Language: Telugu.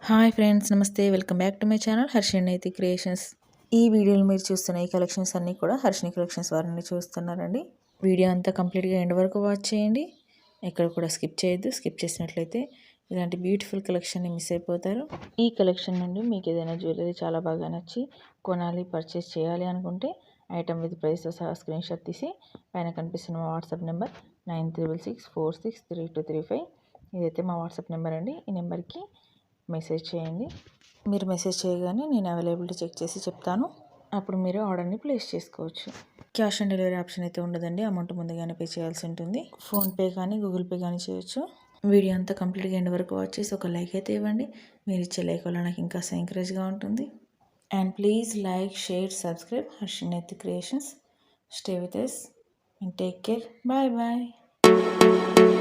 హాయ్ ఫ్రెండ్స్, నమస్తే. Welcome back to my channel Harshini Naitik creations. ఈ వీడియోలో మీరు చూస్తున్న ఈ కలెక్షన్స్ అన్నీ కూడా హర్షిని కలెక్షన్స్ వారిని చూస్తున్నారండి. వీడియో అంతా కంప్లీట్గా ఎండ్ వరకు వాచ్ చేయండి. ఎక్కడ కూడా స్కిప్ చేయొద్దు. స్కిప్ చేసినట్లయితే ఇలాంటి బ్యూటిఫుల్ కలెక్షన్ని మిస్ అయిపోతారు. ఈ కలెక్షన్ నుండి మీకు ఏదైనా జ్యువెలరీ చాలా బాగా నచ్చి కొనాలి, పర్చేస్ చేయాలి అనుకుంటే ఐటమ్ విత్ ప్రైస్తో సహా స్క్రీన్ షాట్ తీసి పైన కనిపిస్తున్న మా వాట్సాప్ నెంబర్ 9366463235 ఇదైతే మా వాట్సాప్ నెంబర్ అండి. ఈ నెంబర్కి మెసేజ్ చేయండి. మీరు మెసేజ్ చేయగానే నేను అవైలబిలిటీ చెక్ చేసి చెప్తాను. అప్పుడు మీరు ఆర్డర్ని ప్లేస్ చేసుకోవచ్చు. క్యాష్ ఆన్ డెలివరీ ఆప్షన్ అయితే ఉండదండి. అమౌంట్ ముందుగానే పే చేయాల్సి ఉంటుంది. ఫోన్పే కానీ గూగుల్ పే కానీ చేయొచ్చు. వీడియో అంతా కంప్లీట్గా ఎండ్ వరకు వాచ్ చేసి ఒక లైక్ అయితే ఇవ్వండి. మీరు ఇచ్చే లైక్ వల్ల నాకు ఇంకా ఎంకరేజ్గా ఉంటుంది. And please like, share, subscribe Harshini Naitik creations. Stay with us and take care. Bye bye.